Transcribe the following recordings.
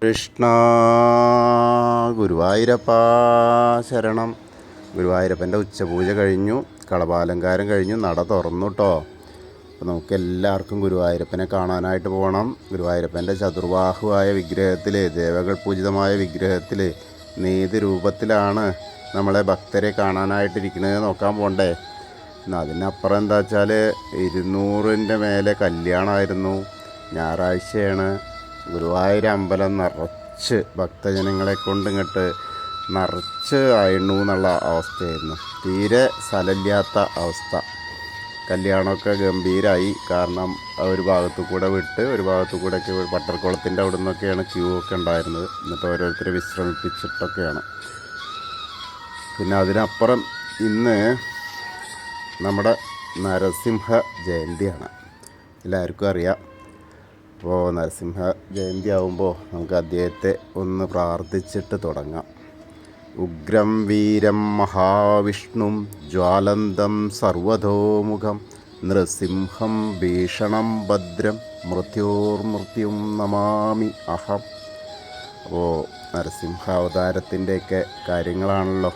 കൃഷ്ണ ഗുരുവായൂരപ്പ ശരണം. ഗുരുവായൂരപ്പൻ്റെ ഉച്ചപൂജ കഴിഞ്ഞു, കളഭാലങ്കാരം കഴിഞ്ഞു, നട തുറന്നു കേട്ടോ. അപ്പോൾ നമുക്കെല്ലാവർക്കും ഗുരുവായൂരപ്പനെ കാണാനായിട്ട് പോകണം. ഗുരുവായൂരപ്പൻ്റെ ചതുർബാഹുവായ വിഗ്രഹത്തിൽ, ദേവകൾ പൂജിതമായ വിഗ്രഹത്തിൽ നീതി രൂപത്തിലാണ് നമ്മളെ ഭക്തരെ കാണാനായിട്ടിരിക്കുന്നത്. നോക്കാൻ പോകണ്ടേ? അതിനപ്പുറം എന്താ വെച്ചാൽ 200ൻ്റെ മേലെ കല്യാണമായിരുന്നു. ഞായറാഴ്ചയാണ്. ഗുരുവായൂർ അമ്പലം നിറച്ച് ഭക്തജനങ്ങളെ കൊണ്ട് ഇങ്ങോട്ട് നിറച്ച് ആയിരുന്നു എന്നുള്ള അവസ്ഥയായിരുന്നു. തീരെ സ്ഥലമില്ലാത്ത അവസ്ഥ. കല്യാണമൊക്കെ ഗംഭീരമായി. കാരണം ഒരു ഭാഗത്തു കൂടെ വിട്ട് ഒരു ഭാഗത്തു കൂടെയൊക്കെ പട്ടർക്കുളത്തിൻ്റെ അവിടെ നിന്നൊക്കെയാണ് ക്യൂ ഒക്കെ ഉണ്ടായിരുന്നത്. എന്നിട്ട് ഓരോരുത്തരെ വിശ്രമിപ്പിച്ചിട്ടൊക്കെയാണ്. പിന്നെ അതിനപ്പുറം ഇന്ന് നമ്മുടെ നരസിംഹ ജയന്തിയാണ്, എല്ലാവർക്കും അറിയാം. അപ്പോൾ നരസിംഹ ജയന്തി ആകുമ്പോൾ നമുക്ക് അദ്ദേഹത്തെ ഒന്ന് പ്രാർത്ഥിച്ചിട്ട് തുടങ്ങാം. ഉഗ്രം വീരം മഹാവിഷ്ണും ജ്വാലന്തം സർവതോമുഖം നൃസിംഹം ഭീഷണം ഭദ്രം മൃത്യോർമൃത്യും നമാമി അഹം. അപ്പോൾ നരസിംഹാവതാരത്തിൻ്റെയൊക്കെ കാര്യങ്ങളാണല്ലോ.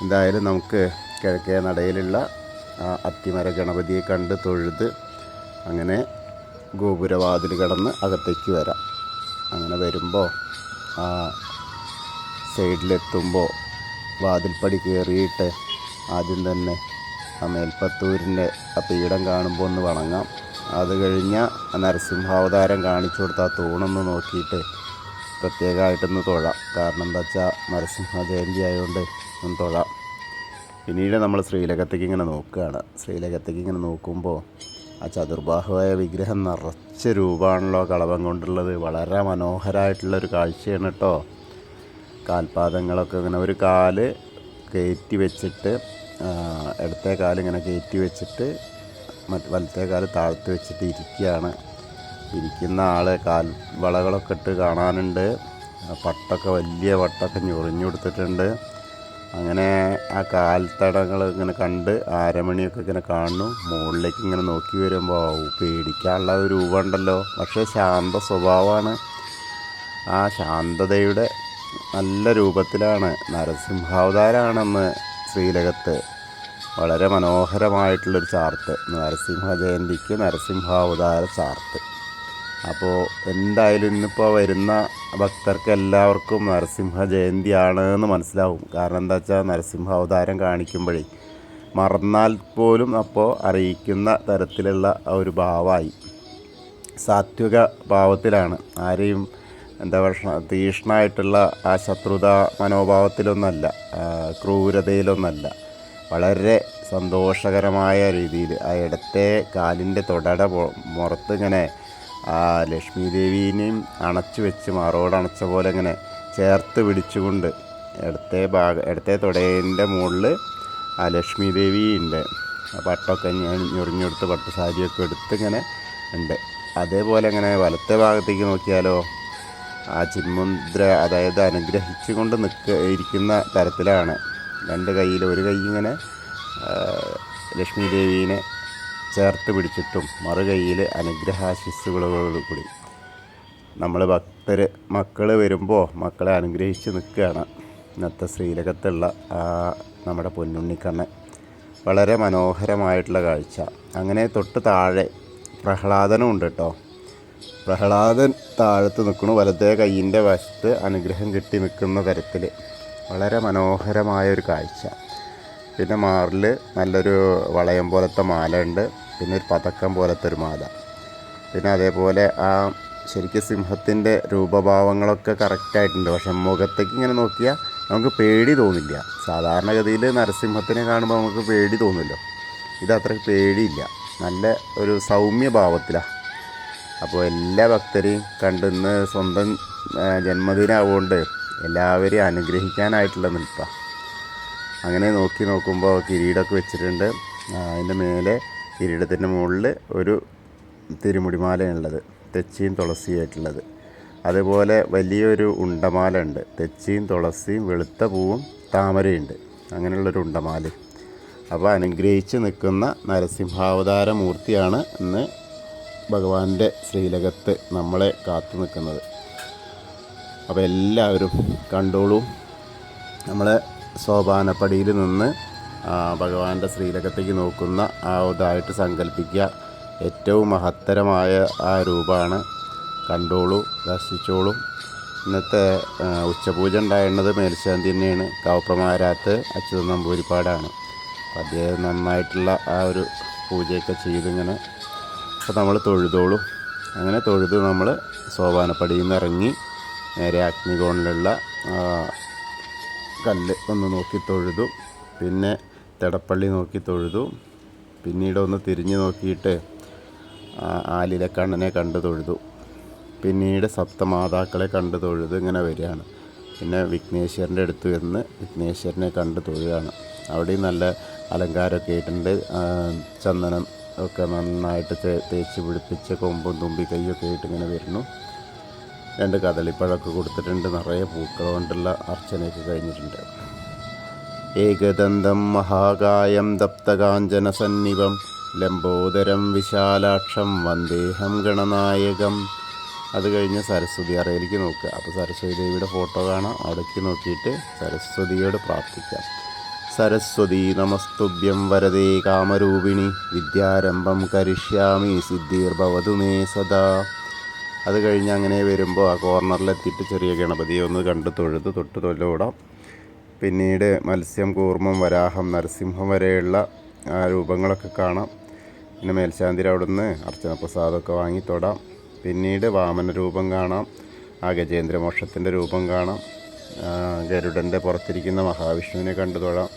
എന്തായാലും നമുക്ക് കിഴക്കേ നടയിലുള്ള അത്തിമര ഗണപതിയെ കണ്ട് തൊഴുത് അങ്ങനെ ഗോപുരവാതിൽ കടന്ന് അകത്തേക്ക് വരാം. അങ്ങനെ വരുമ്പോൾ ആ സൈഡിലെത്തുമ്പോൾ വാതിൽപ്പടി കയറിയിട്ട് ആദ്യം തന്നെ ആ മേൽപ്പത്തൂരിൻ്റെ ആ പീഠം കാണുമ്പോൾ ഒന്ന് വണങ്ങാം. അത് കഴിഞ്ഞാൽ നരസിംഹാവതാരം കാണിച്ചു കൊടുത്ത ആ തൂണൊന്ന് നോക്കിയിട്ട് പ്രത്യേകമായിട്ടൊന്ന് തൊഴാം. കാരണം എന്താ വെച്ചാൽ നരസിംഹ ജയന്തി ആയതുകൊണ്ട് ഒന്ന് തൊഴാം. പിന്നീട് നമ്മൾ ശ്രീലകത്തേക്ക് ഇങ്ങനെ നോക്കുകയാണ്. ശ്രീലകത്തേക്ക് ഇങ്ങനെ നോക്കുമ്പോൾ ആ ചതുർബാഹുവായ വിഗ്രഹം നിറച്ച രൂപമാണല്ലോ കളഭം കൊണ്ടുള്ളത്. വളരെ മനോഹരമായിട്ടുള്ളൊരു കാഴ്ചയാണ് കേട്ടോ. കാൽപാദങ്ങളൊക്കെ ഇങ്ങനെ ഒരു കാല് കയറ്റി വെച്ചിട്ട്, ഇടത്തെ കാലിങ്ങനെ കയറ്റി വെച്ചിട്ട് വലത്തെ കാല് താഴ്ത്തി വെച്ചിട്ട് ഇരിക്കുകയാണ്. ഇരിക്കുന്ന ആൾ കാൽ വളകളൊക്കെ ഇട്ട് കാണാനുണ്ട്. പട്ടൊക്കെ വലിയ പട്ടൊക്കെ ഞൊറിഞ്ഞു കൊടുത്തിട്ടുണ്ട്. അങ്ങനെ ആ കാൽത്തടങ്ങൾ ഇങ്ങനെ കണ്ട് ആരമണിയൊക്കെ ഇങ്ങനെ കാണുന്നു. മുകളിലേക്ക് ഇങ്ങനെ നോക്കി വരുമ്പോൾ പേടിക്കാനുള്ള ഒരു രൂപമുണ്ടല്ലോ. പക്ഷേ ശാന്ത സ്വഭാവമാണ്. ആ ശാന്തതയുടെ നല്ല രൂപത്തിലാണ് നരസിംഹാവതാരമാണെന്ന് ശ്രീലകത്ത് വളരെ മനോഹരമായിട്ടുള്ളൊരു ചാർത്ത്. നരസിംഹ ജയന്തിക്ക് നരസിംഹാവതാര ചാർത്ത്. അപ്പോൾ എന്തായാലും ഇന്നിപ്പോൾ വരുന്ന ഭക്തർക്ക് എല്ലാവർക്കും നരസിംഹ ജയന്തിയാണ് എന്ന് മനസ്സിലാവും. കാരണം എന്താ വെച്ചാൽ നരസിംഹാവതാരം കാണിക്കുമ്പോഴേ മറന്നാൽ പോലും അപ്പോൾ അറിയിക്കുന്ന തരത്തിലുള്ള ഒരു ഭാവമായി. സാത്വിക ഭാവത്തിലാണ്. ആരെയും എന്താ പറയുക, തീഷ്ണമായിട്ടുള്ള ആ ശത്രുത മനോഭാവത്തിലൊന്നല്ല, ക്രൂരതയിലൊന്നല്ല. വളരെ സന്തോഷകരമായ രീതിയിൽ ആ ഇടത്തെ കാലിൻ്റെ തുടയുടെ പുറത്ത് ഇങ്ങനെ ആ ലക്ഷ്മി ദേവീനെയും അണച്ചു വെച്ച് മാറോടണച്ച പോലെ ഇങ്ങനെ ചേർത്ത് പിടിച്ചുകൊണ്ട് ഇടത്തെ തുടേൻ്റെ മുകളിൽ ആ ലക്ഷ്മി ദേവി ഉണ്ട്. പട്ടൊക്കെ ഞൊറിഞ്ഞെടുത്ത് പട്ടുസാരിയൊക്കെ എടുത്ത് ഇങ്ങനെ ഉണ്ട്. അതേപോലെ ഇങ്ങനെ വലത്തെ ഭാഗത്തേക്ക് നോക്കിയാലോ ആ ചിന്മുദ്ര, അതായത് അനുഗ്രഹിച്ചു കൊണ്ട് ഇരിക്കുന്ന തരത്തിലാണ്. രണ്ട് കയ്യിൽ, ഒരു കൈ ഇങ്ങനെ ലക്ഷ്മി ദേവീനെ ചേർത്ത് പിടിച്ചിട്ടും മറു കൈയിൽ അനുഗ്രഹാശിസ്സുകളോടുകൂടി നമ്മൾ മക്കൾ വരുമ്പോൾ മക്കളെ അനുഗ്രഹിച്ച് നിൽക്കുകയാണ്. ഇന്നത്തെ ശ്രീലകത്തുള്ള നമ്മുടെ പൊന്നുണ്ണിക്കണ്ണൻ. വളരെ മനോഹരമായിട്ടുള്ള കാഴ്ച. അങ്ങനെ തൊട്ട് താഴെ പ്രഹ്ലാദനും ഉണ്ട് കേട്ടോ. പ്രഹ്ലാദൻ താഴത്ത് നിൽക്കുന്നു. വലത്തെ കൈയിൻ്റെ വശത്ത് അനുഗ്രഹം കിട്ടി നിൽക്കുന്ന തരത്തിൽ വളരെ മനോഹരമായൊരു കാഴ്ച. പിന്നെ മാറിൽ നല്ലൊരു വളയം പോലത്തെ മാല ഉണ്ട്. പിന്നെ ഒരു പതക്കം പോലത്തെ ഒരു മാല. പിന്നെ അതേപോലെ ആ ശരിക്കും സിംഹത്തിൻ്റെ രൂപഭാവങ്ങളൊക്കെ കറക്റ്റായിട്ടുണ്ട്. പക്ഷെ മുഖത്തേക്ക് ഇങ്ങനെ നോക്കിയാൽ നമുക്ക് പേടി തോന്നില്ല. സാധാരണഗതിയിൽ നരസിംഹത്തിനെ കാണുമ്പോൾ നമുക്ക് പേടി തോന്നുമല്ലോ. ഇതത്ര പേടിയില്ല. നല്ല ഒരു സൗമ്യ ഭാവത്തിലാണ്. അപ്പോൾ എല്ലാ ഭക്തരെയും കണ്ടിന്ന് സ്വന്തം ജന്മദിനമാവുകൊണ്ട് എല്ലാവരെയും അനുഗ്രഹിക്കാനായിട്ടുള്ള നിൽപ്പാണ്. അങ്ങനെ നോക്കുമ്പോൾ കിരീടമൊക്കെ വെച്ചിട്ടുണ്ട്. അതിൻ്റെ മേലെ കിരീടത്തിൻ്റെ മുകളിൽ ഒരു തിരുമുടിമാലയുള്ളത്, തെച്ചിയും തുളസിയായിട്ടുള്ളത്. അതുപോലെ വലിയൊരു ഉണ്ടമാല ഉണ്ട്. തെച്ചിയും തുളസിയും വെളുത്ത പൂവും താമരയുണ്ട്. അങ്ങനെയുള്ളൊരു ഉണ്ടമാല. അപ്പോൾ അനുഗ്രഹിച്ച് നിൽക്കുന്ന നരസിംഹാവതാര മൂർത്തിയാണ് ഇന്ന് ഭഗവാന്റെ ശ്രീലകത്ത് നമ്മളെ കാത്തു നിൽക്കുന്നത്. അപ്പോൾ എല്ലാവരും കണ്ടോളൂ. നമ്മൾ സോപാനപ്പടിയിൽ നിന്ന് ഭഗവാന്റെ ശ്രീലകത്തേക്ക് നോക്കുന്ന ആ ഇതായിട്ട് സങ്കല്പിക്കുക. ഏറ്റവും മഹത്തരമായ ആ രൂപമാണ്. കണ്ടോളൂ, ദർശിച്ചോളൂ. ഇന്നത്തെ ഉച്ചപൂജ ഉണ്ടായിരുന്നത് മേൽശാന്തി തന്നെയാണ്. കാവപ്രമാരാത്ത് അച്യുതൻ നമ്പൂതിരിപ്പാടാണ്. അപ്പം അദ്ദേഹം നന്നായിട്ടുള്ള ആ ഒരു പൂജയൊക്കെ ചെയ്തിങ്ങനെ. അപ്പോൾ നമ്മൾ തൊഴുതോളൂ. അങ്ങനെ തൊഴുത് നമ്മൾ സോപാനപ്പടിയിൽ നിന്ന് ഇറങ്ങി നേരെ അഗ്നികോണിലുള്ള കല്ല് ഒന്ന് നോക്കി തൊഴുതു. പിന്നെ തിടപ്പള്ളി നോക്കി തൊഴുതു. പിന്നീട് ഒന്ന് തിരിഞ്ഞ് നോക്കിയിട്ട് ആലിലെ കണ്ണനെ കണ്ടു തൊഴുതു. പിന്നീട് സപ്തമാതാക്കളെ കണ്ടു തൊഴുത് ഇങ്ങനെ വരികയാണ്. പിന്നെ വിഘ്നേശ്വരൻ്റെ അടുത്ത് വന്ന് വിഘ്നേശ്വരനെ കണ്ട് തൊഴുകയാണ്. അവിടെയും നല്ല അലങ്കാരമൊക്കെ ആയിട്ടുണ്ട്. ചന്ദനം ഒക്കെ നന്നായിട്ട് തേച്ച് പിടിപ്പിച്ച് കൊമ്പും തുമ്പി കൈയൊക്കെ ആയിട്ട് ഇങ്ങനെ വരുന്നു. 2 കദളിപ്പഴമൊക്കെ കൊടുത്തിട്ടുണ്ട്. നിറയെ പൂക്കൾ കൊണ്ടുള്ള അർച്ചനയൊക്കെ കഴിഞ്ഞിട്ടുണ്ട്. ഏകദന്തം മഹാകായം ദപ്തകാഞ്ചന സന്നിഭം ലംബോദരം വിശാലാക്ഷം വന്ദേഹം ഗണനായകം. അത് കഴിഞ്ഞ് സരസ്വതി അറയിലേക്ക് നോക്കുക. അപ്പോൾ സരസ്വതി ദേവിയുടെ ഫോട്ടോ കാണാം. അവിടേക്ക് നോക്കിയിട്ട് സരസ്വതിയോട് പ്രാർത്ഥിക്കാം. സരസ്വതി നമസ്തുഭ്യം വരദേ കാമരൂപിണി വിദ്യാരംഭം കരിഷ്യാമി സിദ്ധിർഭവതു മേ സദാ. അത് കഴിഞ്ഞ് അങ്ങനെ വരുമ്പോൾ ആ കോർണറിലെത്തിയിട്ട് ചെറിയ ഗണപതിയെ ഒന്ന് കണ്ട് തൊഴുത് തൊട്ട് തൊല്ലോടാം. പിന്നീട് മത്സ്യം, കൂർമ്മം, വരാഹം, നരസിംഹം വരെയുള്ള ആ രൂപങ്ങളൊക്കെ കാണാം. പിന്നെ മേൽശാന്തിയുടെ അവിടെ നിന്ന് അർച്ചന പ്രസാദമൊക്കെ വാങ്ങി തൊടാം. പിന്നീട് വാമന രൂപം കാണാം. ആ ഗജേന്ദ്രമോക്ഷത്തിൻ്റെ രൂപം കാണാം. ഗരുഡൻ്റെ പുറത്തിരിക്കുന്ന മഹാവിഷ്ണുവിനെ കണ്ടു തൊഴാം.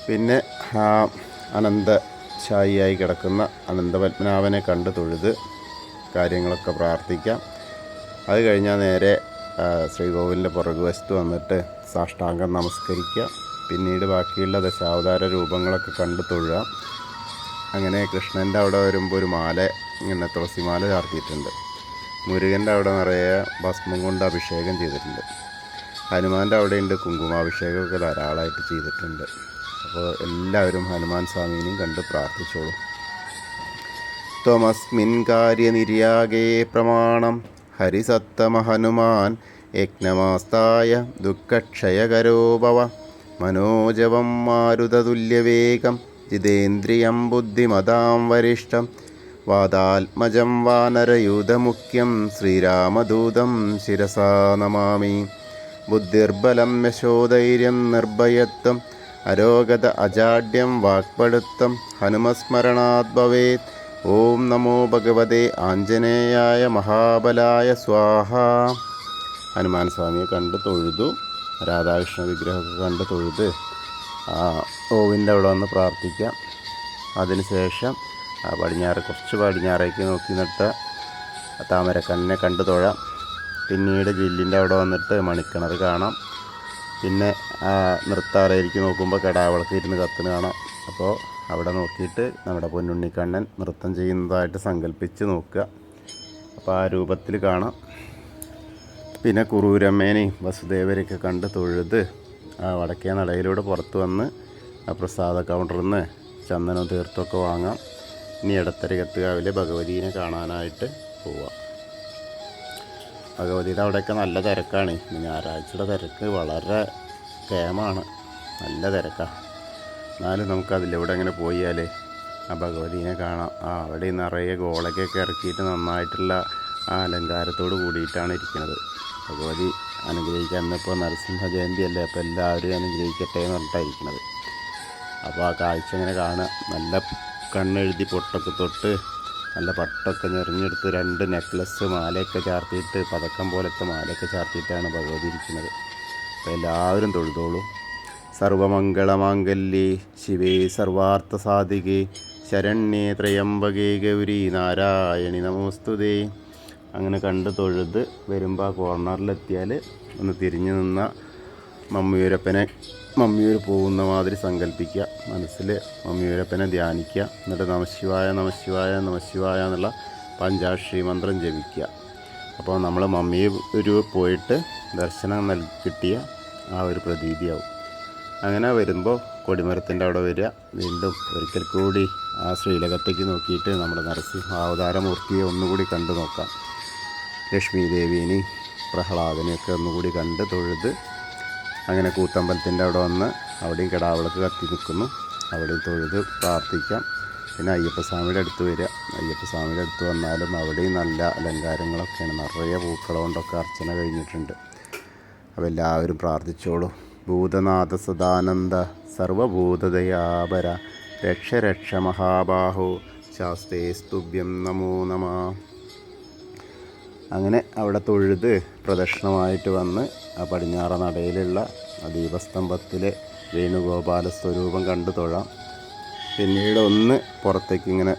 പിന്നെ അനന്തശായിയായി കിടക്കുന്ന അനന്തപത്മനാഭനെ കണ്ട് തൊഴുത് കാര്യങ്ങളൊക്കെ പ്രാർത്ഥിക്കാം. അത് കഴിഞ്ഞാൽ നേരെ ശ്രീകോവിലിൻ്റെ പുറകുവശത്ത് വന്നിട്ട് സാഷ്ടാംഗം നമസ്കരിക്കുക. പിന്നീട് ബാക്കിയുള്ള ദശാവതാര രൂപങ്ങളൊക്കെ കണ്ട് തൊഴുക. അങ്ങനെ കൃഷ്ണൻ്റെ അവിടെ വരുമ്പോൾ ഒരു മാല ഇങ്ങനെ തുളസിമാല ചാർത്തിയിട്ടുണ്ട്. മുരുകൻ്റെ അവിടെ നിറയെ ഭസ്മം കൊണ്ട് അഭിഷേകം ചെയ്തിട്ടുണ്ട്. ഹനുമാൻ്റെ അവിടെയുണ്ട് കുങ്കുമാഭിഷേകമൊക്കെ ധാരാളമായിട്ട് ചെയ്തിട്ടുണ്ട്. അപ്പോൾ എല്ലാവരും ഹനുമാൻ സ്വാമീനെയും കണ്ട് പ്രാർത്ഥിച്ചോളൂ. ത്വമസ്മിൻ കാര്യനിര്യാഗേ പ്രമാണം ഹരിസത്തമ ഹനുമാൻ യജ്ഞമാസ്തായ ദുഃഖക്ഷയകരോ ഭവ മനോജവം മാരുതതുല്യവേഗം ജിതേന്ദ്രിയം ബുദ്ധിമതാം വരിഷ്ഠം വാതാത്മജം വാനരയൂഥമുഖ്യം ശ്രീരാമദൂതം ശിരസാ നമാമി. ബുദ്ധിർബലം യശോധൈര്യം നിർഭയത്വം അരോഗത അജാഡ്യം വാക്പടുത്തം ഹനുമസ്മരണാത് ഭവേത്. ഓം നമോ ഭഗവതേ ആഞ്ജനേയായ മഹാബലായ സ്വാഹ. ഹനുമാൻ സ്വാമിയെ കണ്ട് തൊഴുതു. രാധാകൃഷ്ണ വിഗ്രഹമൊക്കെ കണ്ട് തൊഴുത് ഓവിൻ്റെ അവിടെ വന്ന് പ്രാർത്ഥിക്കാം. അതിനുശേഷം കുറച്ച് പടിഞ്ഞാറേക്ക് നോക്കി നിന്നിട്ട് താമരക്കണ്ണിനെ കണ്ട് തൊഴാം. പിന്നീട് ജില്ലിൻ്റെ അവിടെ വന്നിട്ട് മണിക്കിണർ കാണാം. പിന്നെ നൃത്താറയിലേക്ക് നോക്കുമ്പോൾ കെടാവിളക്ക് ഇരുന്ന് കത്തുന്ന കാണാം. അപ്പോൾ അവിടെ നോക്കിയിട്ട് നമ്മുടെ പൊന്നുണ്ണിക്കണ്ണൻ നൃത്തം ചെയ്യുന്നതായിട്ട് സങ്കല്പിച്ച് നോക്കുക. അപ്പോൾ ആ രൂപത്തിൽ കാണാം. പിന്നെ കുറൂരമ്മേനെയും വസുദേവരെയൊക്കെ കണ്ട് തൊഴുത് വടക്കേ നടയിലൂടെ പുറത്ത് വന്ന് ആ പ്രസാദ കൗണ്ടറിൽ നിന്ന് ചന്ദനവും തീർത്ഥമൊക്കെ വാങ്ങാം. ഇനി എടത്തരകത്തുകാവിലെ ഭഗവതീനെ കാണാനായിട്ട് പോവാം. ഭഗവതിയുടെ അവിടെയൊക്കെ നല്ല തിരക്കാണ്. ഞായറാഴ്ചയുടെ തിരക്ക് വളരെ കേമാണ്, നല്ല തിരക്കാണ്. എന്നാലും നമുക്കതിലൂടെ അങ്ങനെ പോയാൽ ആ ഭഗവതീനെ കാണാം. അവിടെ നിറയെ ഗോളക്കൊക്കെ ഇറക്കിയിട്ട് നന്നായിട്ടുള്ള ആ അലങ്കാരത്തോട് കൂടിയിട്ടാണ് ഇരിക്കുന്നത്. ഭഗവതി അനുഗ്രഹിക്കാൻ ഇന്നിപ്പോൾ നരസിംഹ ജയന്തി അല്ലേ, അപ്പോൾ എല്ലാവരും അനുഗ്രഹിക്കട്ടെ എന്ന് പറഞ്ഞിട്ടായിരിക്കുന്നത്. അപ്പോൾ ആ കാഴ്ച ഇങ്ങനെ കാണുക. നല്ല കണ്ണെഴുതി പൊട്ടൊക്കെ തൊട്ട് നല്ല പട്ടൊക്കെ ഞെറിഞ്ഞെടുത്ത് 2 നെക്ലസ് മാലയൊക്കെ ചാർത്തിയിട്ട് പതക്കം പോലത്തെ മാലയൊക്കെ ചാർത്തിയിട്ടാണ് ഭഗവതി ഇരിക്കുന്നത്. അപ്പോൾ എല്ലാവരും തൊഴുതോളൂ. സർവമംഗളമാംഗല്യേ ശിവേ സർവാർത്ഥ സാധികേ ശരണ്യേ ത്രയംബകേ ഗൗരി നാരായണി നമോസ്തുതേ. അങ്ങനെ കണ്ട് തൊഴുത് വരുമ്പോൾ ആ കോർണറിലെത്തിയാൽ ഒന്ന് തിരിഞ്ഞു നിന്ന മമ്മിയൂർ പോകുന്ന മാതിരി സങ്കല്പിക്കുക. മനസ്സിൽ മമ്മിയൂരപ്പനെ ധ്യാനിക്കുക. എന്നിട്ട് നമശിവായ നമശിവായ നമശിവായ എന്നുള്ള പഞ്ചാക്ഷരി മന്ത്രം ജപിക്കുക. അപ്പോൾ നമ്മൾ മമ്മിയൂർ പോയിട്ട് ദർശനം കിട്ടിയ ആ ഒരു പ്രതീതിയാവും. അങ്ങനെ വരുമ്പോൾ കൊടിമരത്തിൻ്റെ അവിടെ വരിക. വീണ്ടും ഒരിക്കൽ കൂടി ആ ശ്രീലകത്തേക്ക് നോക്കിയിട്ട് നമ്മുടെ നരസിംഹ അവതാരമൂർത്തിയെ ഒന്നുകൂടി കണ്ടു നോക്കാം. ലക്ഷ്മി ദേവീനെയും പ്രഹ്ലാദനെയൊക്കെ ഒന്നുകൂടി കണ്ട് തൊഴുത് അങ്ങനെ കൂത്തമ്പലത്തിൻ്റെ അവിടെ വന്ന് അവിടെയും കിടാവിളക്ക് കത്തി നിൽക്കുന്നു, അവിടെയും തൊഴുത് പ്രാർത്ഥിക്കാം. പിന്നെ അയ്യപ്പസ്വാമിയുടെ അടുത്ത് വരിക, അയ്യപ്പസ്വാമിയുടെ അടുത്ത് വന്നാലും അവിടെയും നല്ല അലങ്കാരങ്ങളൊക്കെയാണ്, നിറയെ പൂക്കൾ കൊണ്ടൊക്കെ അർച്ചന കഴിഞ്ഞിട്ടുണ്ട്. അപ്പോൾ എല്ലാവരും പ്രാർത്ഥിച്ചോളൂ. ഭൂതനാഥ സദാനന്ദ സർവഭൂതദയാപര രക്ഷ രക്ഷ മഹാബാഹോ ശാസ്തേ സ്തുഭ്യം നമോ നമ. അങ്ങനെ അവിടെ തൊഴുത് പ്രദക്ഷിണമായിട്ട് വന്ന് ആ പടിഞ്ഞാറ നടയിലുള്ള ദീപസ്തംഭത്തിലെ വേണുഗോപാല സ്വരൂപം കണ്ടു തൊഴാം. പിന്നീട് ഒന്ന് പുറത്തേക്ക് ഇങ്ങനെ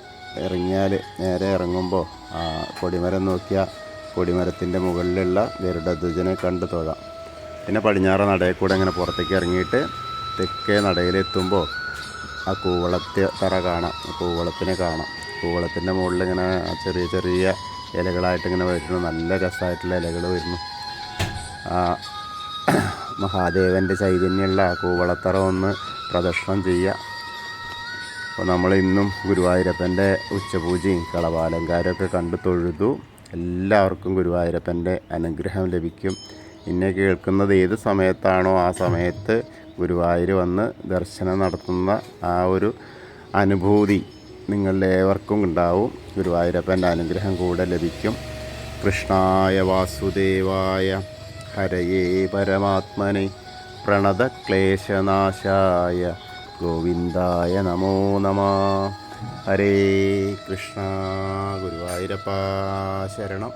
ഇറങ്ങിയാൽ നേരെ ഇറങ്ങുമ്പോൾ ആ കൊടിമരം നോക്കിയാൽ കൊടിമരത്തിൻ്റെ മുകളിലുള്ള ഗരുഡധ്വജനെ കണ്ടു തൊഴാം. പിന്നെ പടിഞ്ഞാറ നടയിൽ കൂടെ ഇങ്ങനെ പുറത്തേക്ക് ഇറങ്ങിയിട്ട് തെക്കേ നടയിലെത്തുമ്പോൾ ആ കൂവളത്തെ തറ കാണാം, കൂവളത്തിനെ കാണാം. കൂവളത്തിൻ്റെ മുകളിൽ ഇങ്ങനെ ചെറിയ ചെറിയ ഇലകളായിട്ട് ഇങ്ങനെ വരുന്നു, നല്ല രസമായിട്ടുള്ള ഇലകൾ വരുന്നു. ആ മഹാദേവൻ്റെ ചൈതന്യമുള്ള കൂവളത്തറ ഒന്ന് പ്രദക്ഷിണം ചെയ്യുക. അപ്പോൾ നമ്മൾ ഇന്നും ഗുരുവായൂരപ്പൻ്റെ ഉച്ചപൂജയും കളഭാലങ്കാരമൊക്കെ കണ്ടു തൊഴുതു. എല്ലാവർക്കും ഗുരുവായൂരപ്പൻ്റെ അനുഗ്രഹം ലഭിക്കും. എന്നെ കേൾക്കുന്നത് ഏത് സമയത്താണോ ആ സമയത്ത് ഗുരുവായൂർ വന്ന് ദർശനം നടത്തുന്ന ആ ഒരു അനുഭൂതി നിങ്ങളേവർക്കും ഉണ്ടാവും. ഗുരുവായൂരപ്പൻ്റെ അനുഗ്രഹം കൂടെ ലഭിക്കും. കൃഷ്ണായ വാസുദേവായ ഹരയേ പരമാത്മനെ പ്രണതക്ലേശനാശായ ഗോവിന്ദായ നമോ നമഃ. ഹരേ കൃഷ്ണ. ഗുരുവായൂരപ്പ ശരണം.